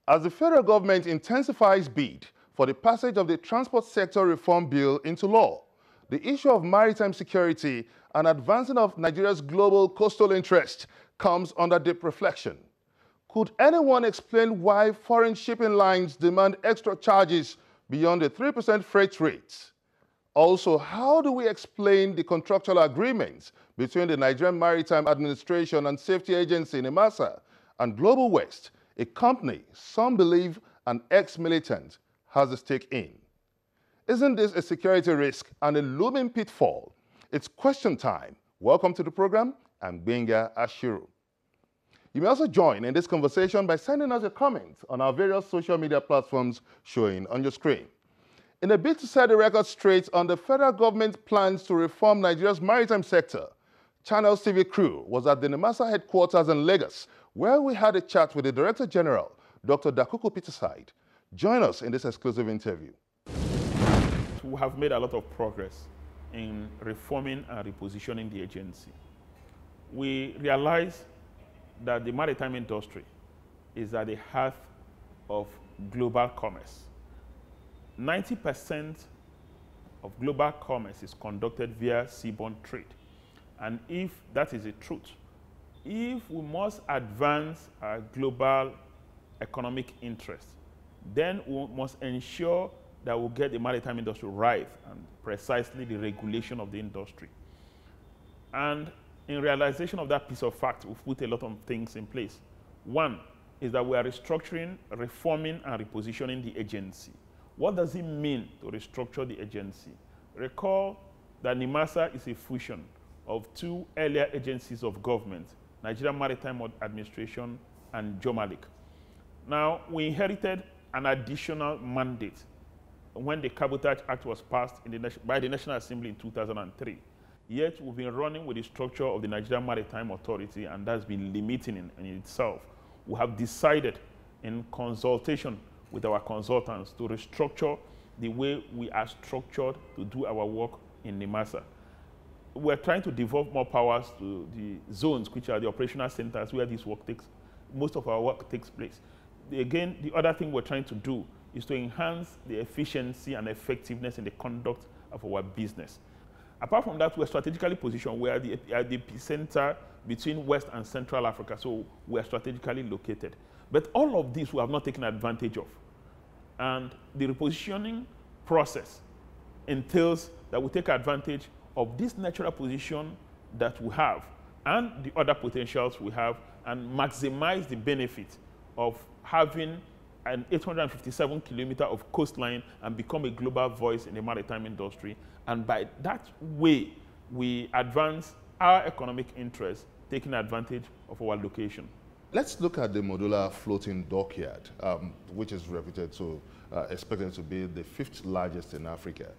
As the federal government intensifies bid for the passage of the Transport Sector Reform Bill into law, the issue of maritime security and advancing of Nigeria's global coastal interest comes under deep reflection. Could anyone explain why foreign shipping lines demand extra charges beyond the 3% freight rates? Also, how do we explain the contractual agreements between the Nigerian Maritime Administration and Safety Agency, NIMASA, and Global West, a company some believe an ex-militant has a stake in? Isn't this a security risk and a looming pitfall? It's question time. Welcome to the program. I'm Benga Ashiru. You may also join in this conversation by sending us a comment on our various social media platforms showing on your screen. In a bid to set the record straight on the federal government plans to reform Nigeria's maritime sector, Channels TV crew was at the NIMASA headquarters in Lagos, where we had a chat with the Director General, Dr. Peterside. Join us in this exclusive interview. We have made a lot of progress in reforming and repositioning the agency. We realize that the maritime industry is at the heart of global commerce. 90% of global commerce is conducted via seaborne trade. And if that is the truth, if we must advance our global economic interests, then we must ensure that we'll get the maritime industry right and precisely the regulation of the industry. And in realization of that piece of fact, we've put a lot of things in place. One is that we are restructuring, reforming, and repositioning the agency. What does it mean to restructure the agency? Recall that NIMASA is a fusion of two earlier agencies of government, Nigerian Maritime Administration and JOMALIC. Now, we inherited an additional mandate when the Cabotage Act was passed by the National Assembly in 2003. Yet, we've been running with the structure of the Nigerian Maritime Authority, and that's been limiting in itself. We have decided, in consultation with our consultants, to restructure the way we are structured to do our work in NIMASA. We're trying to devolve more powers to the zones, which are the operational centers where this work most of our work takes place. Again, the other thing we're trying to do is to enhance the efficiency and effectiveness in the conduct of our business. Apart from that, we're strategically positioned. We are at the epicenter between West and Central Africa, so we are strategically located. But all of this we have not taken advantage of. And the repositioning process entails that we take advantage of this natural position that we have and the other potentials we have and maximize the benefit of having an 857 kilometer of coastline and become a global voice in the maritime industry. And by that way, we advance our economic interests, taking advantage of our location. Let's look at the modular floating dockyard, which is expected to be the 5th largest in Africa.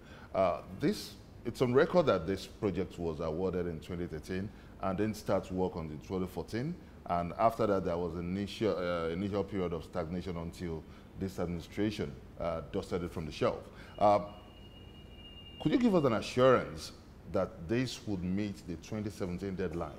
It's on record that this project was awarded in 2013 and then started work on 2014. And after that, there was an initial period of stagnation until this administration dusted it from the shelf. Could you give us an assurance that this would meet the 2017 deadline?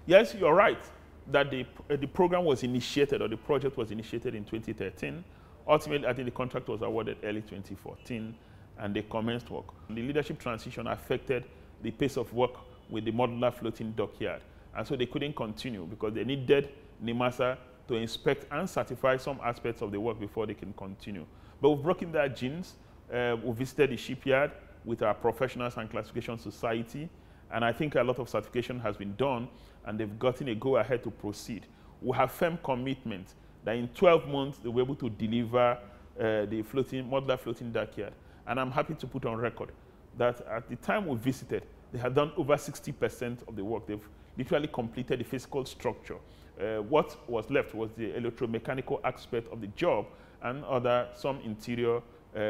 Yes, you're right, that the program was initiated, or the project was initiated in 2013. Ultimately, I think the contract was awarded early 2014, and they commenced work. The leadership transition affected the pace of work with the modular floating dockyard. And so they couldn't continue because they needed NIMASA to inspect and certify some aspects of the work before they can continue. But we've broken their genes. We visited the shipyard with our professionals and classification society. And I think a lot of certification has been done, and they've gotten a go-ahead to proceed. We have firm commitment that in 12 months, they'll be able to deliver the modular floating dockyard. And I'm happy to put on record that at the time we visited, they had done over 60% of the work. They've literally completed the physical structure. What was left was the electromechanical aspect of the job and some interior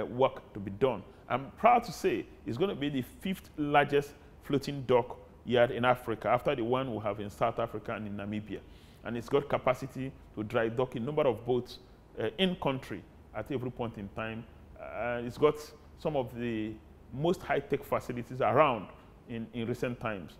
work to be done. I'm proud to say it's going to be the 5th largest floating dock yard in Africa, after the one we have in South Africa and in Namibia. And it's got capacity to dry dock a number of boats in country at every point in time. It's got some of the most high-tech facilities around in recent times.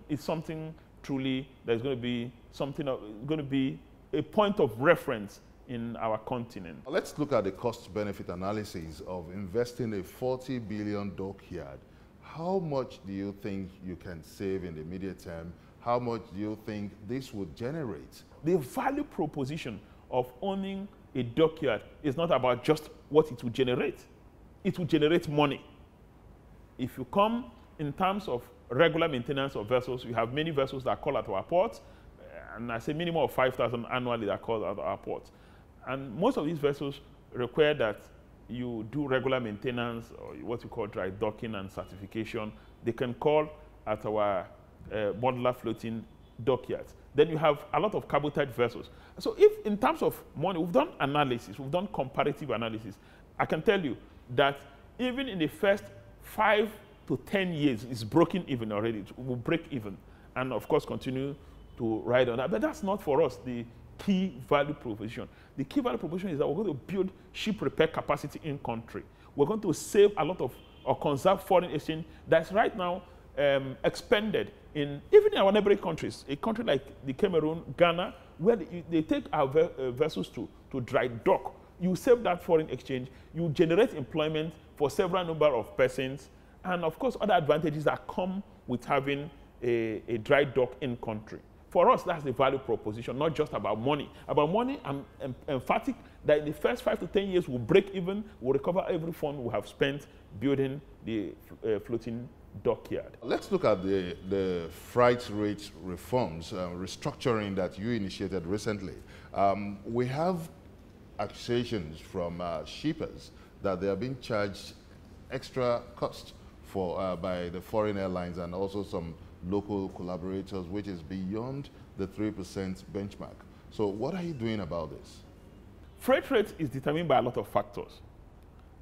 It's something truly that's going to be a point of reference in our continent. Let's look at the cost-benefit analysis of investing a $40 billion dockyard. How much do you think you can save in the immediate term? How much do you think this would generate? The value proposition of owning a dockyard is not about just what it will generate. It will generate money. If you come in terms of regular maintenance of vessels, you have many vessels that call at our ports, and I say minimum of 5,000 annually that call at our ports. And most of these vessels require that you do regular maintenance, or what you call dry docking and certification. They can call at our modular floating dockyards. Then you have a lot of cabotage vessels. So if in terms of money, we've done analysis, we've done comparative analysis. I can tell you that even in the first 5 to 10 years, it's broken even already. It will break even. And of course, continue to ride on that. But that's not for us the key value proposition. The key value proposition is that we're going to build ship repair capacity in country. We're going to save a lot of, or conserve foreign exchange that's right now expended in, even in our neighboring countries. A country like the Cameroon, Ghana, where they take our vessels to dry dock. You save that foreign exchange, you generate employment for several number of persons, and of course other advantages that come with having a dry dock in country. For us, that's the value proposition, not just about money. About money, I'm emphatic that in the first 5 to 10 years, we'll break even, we'll recover every fund we have spent building the floating dockyard. Let's look at the freight rate reforms, restructuring that you initiated recently. We have accusations from shippers that they are being charged extra cost for by the foreign airlines and also some local collaborators, which is beyond the 3% benchmark. So what are you doing about this? Freight rate is determined by a lot of factors,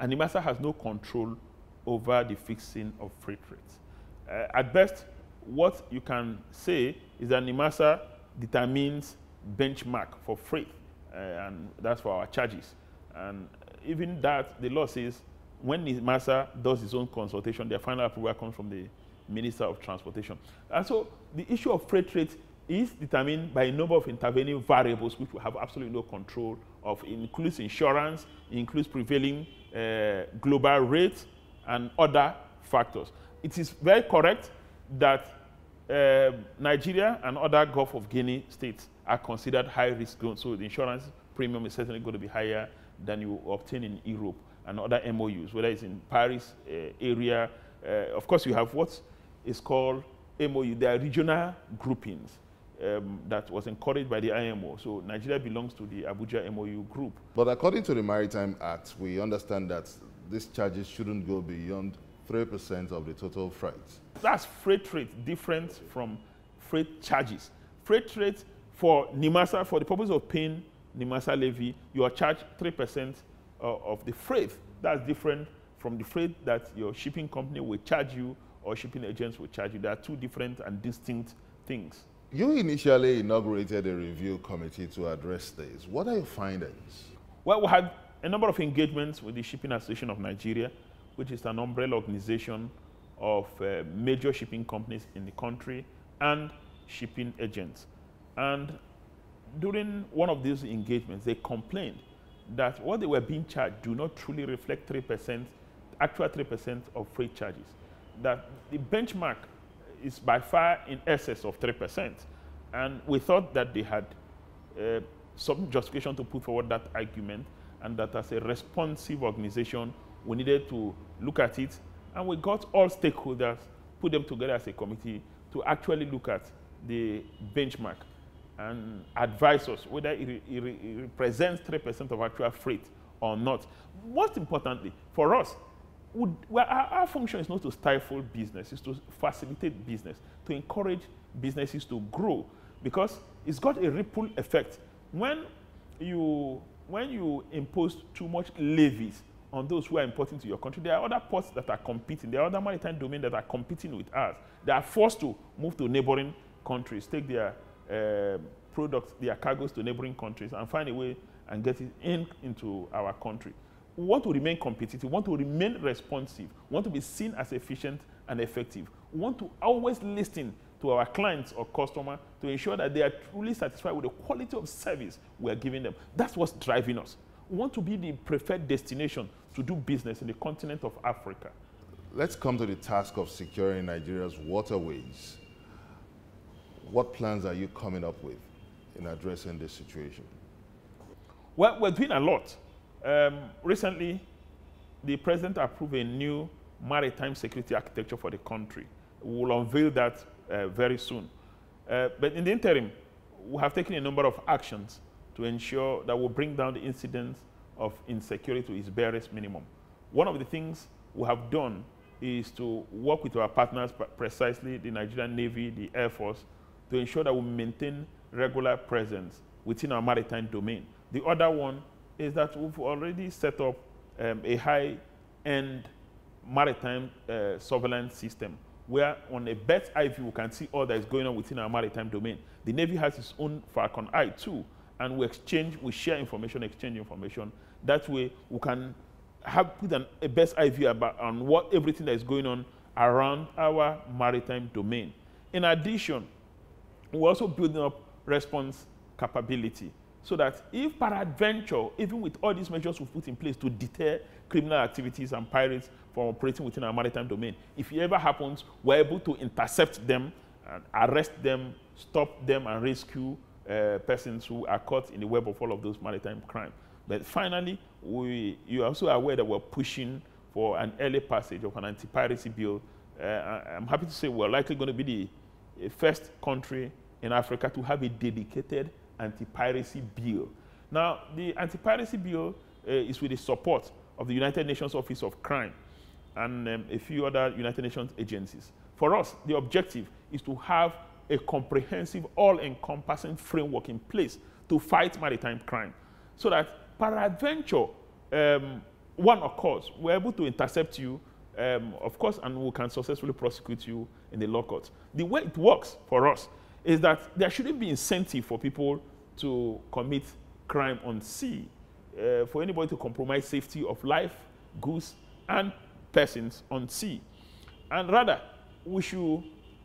and NIMASA has no control over the fixing of freight rates. At best, what you can say is that NIMASA determines benchmark for freight, and that's for our charges. And even that, the law says when NIMASA does its own consultation, their final approval comes from the Minister of Transportation. And so the issue of freight rate is determined by a number of intervening variables which we have absolutely no control of. It includes insurance, it includes prevailing global rates, and other factors. It is very correct that Nigeria and other Gulf of Guinea states are considered high-risk zones, so the insurance premium is certainly going to be higher than you obtain in Europe and other MOUs, whether it's in Paris area. Of course, you have what is called MOU. They are regional groupings that was encouraged by the IMO. So Nigeria belongs to the Abuja MOU group. But according to the Maritime Act, we understand that these charges shouldn't go beyond 3% of the total freight. That's freight rate, different from freight charges. Freight rate for NIMASA, for the purpose of paying NIMASA levy, you are charged 3% of the freight. That's different from the freight that your shipping company will charge you or shipping agents will charge you. There are two different and distinct things. You initially inaugurated a review committee to address this. What are your findings? Well, we had a number of engagements with the Shipping Association of Nigeria, which is an umbrella organization of major shipping companies in the country and shipping agents. And during one of these engagements, they complained that what they were being charged do not truly reflect 3%, actual 3% of freight charges. That the benchmark is by far in excess of 3%. And we thought that they had some justification to put forward that argument, and that as a responsive organization, we needed to look at it. And we got all stakeholders, put them together as a committee to actually look at the benchmark and advise us whether it represents 3% of actual freight or not. Most importantly, for us, our function is not to stifle business, it's to facilitate business, to encourage businesses to grow, because it's got a ripple effect. When you impose too much levies on those who are importing to your country, there are other ports that are competing, there are other maritime domains that are competing with us. They are forced to move to neighboring countries, take their products, their cargoes to neighboring countries and find a way and get it into our country. We want to remain competitive, we want to remain responsive, we want to be seen as efficient and effective. We want to always listen to our clients or customer to ensure that they are truly satisfied with the quality of service we are giving them. That's what's driving us. We want to be the preferred destination to do business in the continent of Africa. Let's come to the task of securing Nigeria's waterways. What plans are you coming up with in addressing this situation? Well, we're doing a lot. Recently, the president approved a new maritime security architecture for the country. We will unveil that very soon. But in the interim, we have taken a number of actions to ensure that we'll bring down the incidence of insecurity to its barest minimum. One of the things we have done is to work with our partners, precisely the Nigerian Navy, the Air Force, to ensure that we maintain regular presence within our maritime domain. The other one is that we've already set up a high-end maritime surveillance system where on a bird's eye view we can see all that is going on within our maritime domain. The Navy has its own Falcon Eye too, and we share information, exchange information. That way we can put a bird's eye view on everything that is going on around our maritime domain. In addition, we're also building up response capability so that if peradventure, even with all these measures we've put in place to deter criminal activities and pirates from operating within our maritime domain, if it ever happens, we're able to intercept them, and arrest them, stop them, and rescue persons who are caught in the web of all of those maritime crimes. But finally, you're also aware that we're pushing for an early passage of an anti-piracy bill. I'm happy to say we're likely going to be the first country in Africa to have a dedicated anti-piracy bill. Now, the anti-piracy bill is with the support of the United Nations Office of Crime and a few other United Nations agencies. For us, the objective is to have a comprehensive, all-encompassing framework in place to fight maritime crime, so that peradventure one occurs, we're able to intercept you, of course, and we can successfully prosecute you in the law courts. The way it works for us is that there shouldn't be incentive for people to commit crime on sea, for anybody to compromise safety of life, goods, and persons on sea. And rather, we should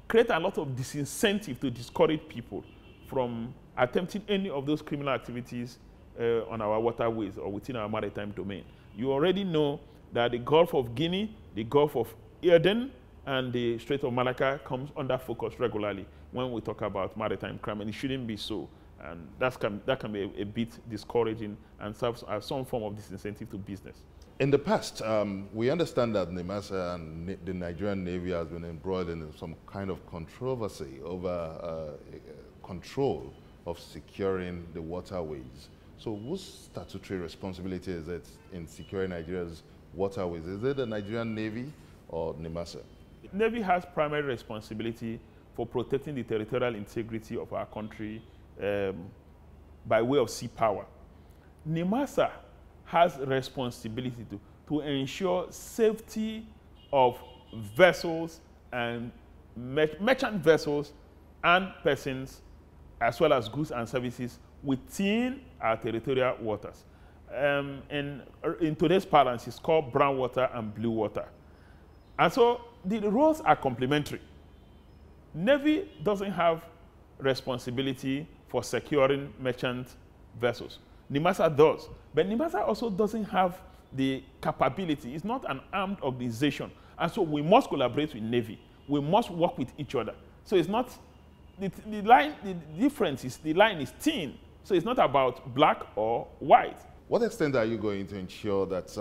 create a lot of disincentive to discourage people from attempting any of those criminal activities on our waterways or within our maritime domain. You already know that the Gulf of Guinea, the Gulf of Aden, and the Strait of Malacca comes under focus regularly when we talk about maritime crime, and it shouldn't be so. And that can be a bit discouraging and serves as some form of disincentive to business. In the past, we understand that NIMASA and the Nigerian Navy has been embroiled in some kind of controversy over control of securing the waterways. So whose statutory responsibility is it in securing Nigeria's waterways? Is it the Nigerian Navy or NIMASA? The Navy has primary responsibility for protecting the territorial integrity of our country by way of sea power. NIMASA has responsibility to ensure safety of vessels and merchant vessels and persons, as well as goods and services within our territorial waters. In today's parlance, it's called brown water and blue water. And so the roles are complementary. Navy doesn't have responsibility for securing merchant vessels. NIMASA does. But NIMASA also doesn't have the capability. It's not an armed organization. And so we must collaborate with Navy. We must work with each other. So it's not, the difference is the line is thin. So it's not about black or white. What extent are you going to ensure that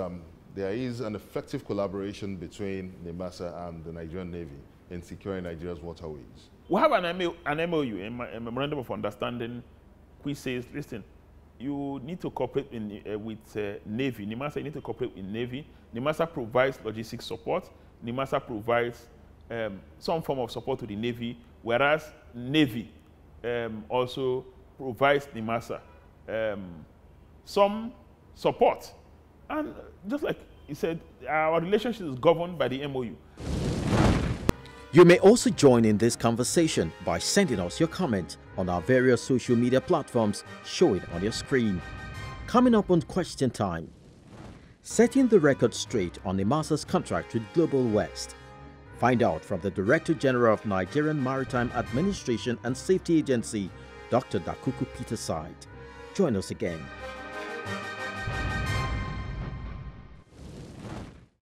there is an effective collaboration between NIMASA and the Nigerian Navy in securing Nigeria's waterways? We have an MOU, a Memorandum of Understanding, which says, listen, you need to cooperate with Navy. NIMASA, you need to cooperate with Navy. NIMASA provides logistics support. NIMASA provides some form of support to the Navy, whereas Navy also provides NIMASA some support. And just like he said, our relationship is governed by the MOU. You may also join in this conversation by sending us your comment on our various social media platforms showing on your screen. Coming up on Question Time, setting the record straight on NIMASA's contract with Global West. Find out from the Director General of Nigerian Maritime Administration and Safety Agency, Dr. Dakuku Peterside. Join us again.